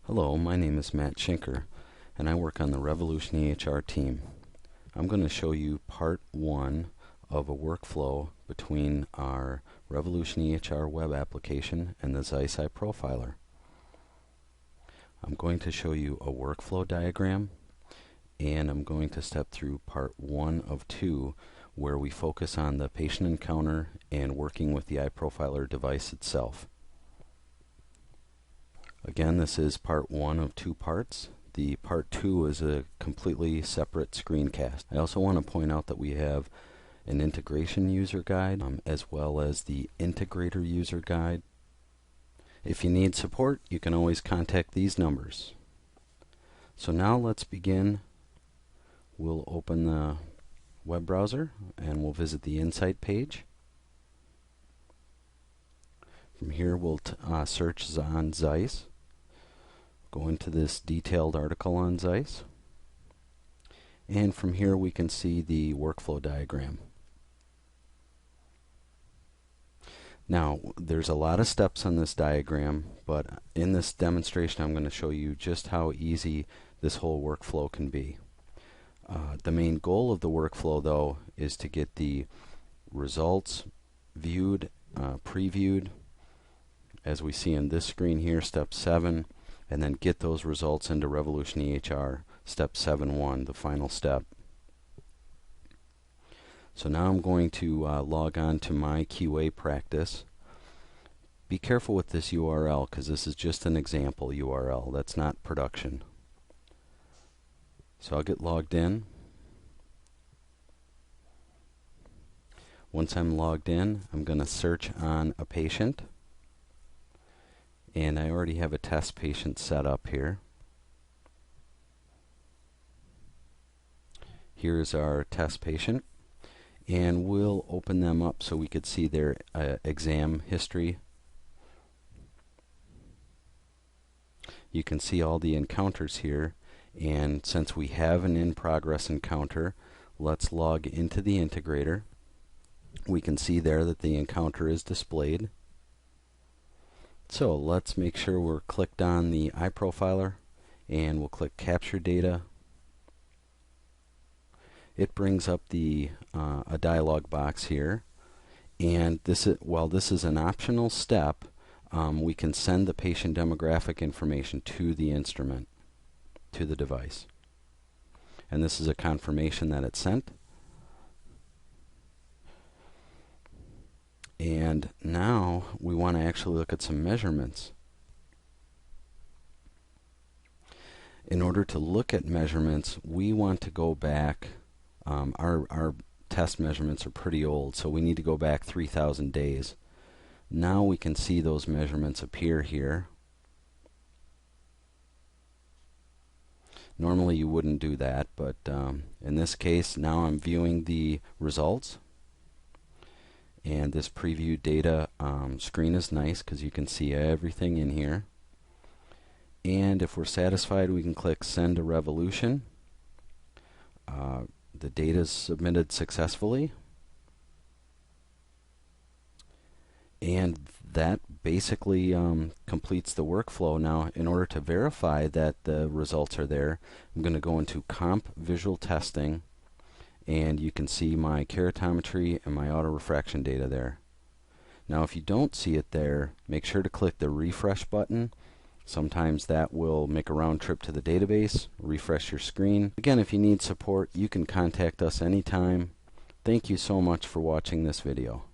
Hello, my name is Matt Schinker, and I work on the RevolutionEHR team. I'm going to show you part 1 of a workflow between our RevolutionEHR web application and the Zeiss i.Profiler. I'm going to show you a workflow diagram, and I'm going to step through part 1 of 2, where we focus on the patient encounter and working with the i.Profiler device itself. Again, this is part 1 of 2 parts. The part 2 is a completely separate screencast. I also want to point out that we have an integration user guide as well as the integrator user guide. If you need support, you can always contact these numbers. So now let's begin. We'll open the web browser and we'll visit the Insight page. From here we'll search on Zeiss. Go into this detailed article on Zeiss, and from here we can see the workflow diagram. Now there's a lot of steps on this diagram, but in this demonstration I'm going to show you just how easy this whole workflow can be. The main goal of the workflow though is to get the results viewed, previewed, as we see on this screen here, step 7, and then get those results into RevolutionEHR, step 7.1, the final step. So now I'm going to log on to my QA practice. Be careful with this URL because this is just an example URL. That's not production. So I'll get logged in. Once I'm logged in, I'm going to search on a patient. And I already have a test patient set up here. Here's our test patient, and we'll open them up so we could see their exam history. You can see all the encounters here, and since we have an in-progress encounter, let's log into the integrator. We can see there that the encounter is displayed. So let's make sure we're clicked on the i.Profiler, and we'll click Capture Data. It brings up a dialog box here, and while this is an optional step, we can send the patient demographic information to the instrument, to the device. And this is a confirmation that it's sent. And now we want to actually look at some measurements. In order to look at measurements, we want to go back. Our test measurements are pretty old, so we need to go back 3,000 days. Now we can see those measurements appear here. Normally you wouldn't do that, but in this case, now I'm viewing the results. And this preview data screen is nice because you can see everything in here. And if we're satisfied, we can click Send to Revolution. The data is submitted successfully. And that basically completes the workflow. Now, in order to verify that the results are there, I'm going to go into Comp Visual Testing. And you can see my keratometry and my autorefraction data there. Now if you don't see it there, make sure to click the refresh button. Sometimes that will make a round trip to the database, refresh your screen. Again, if you need support, you can contact us anytime. Thank you so much for watching this video.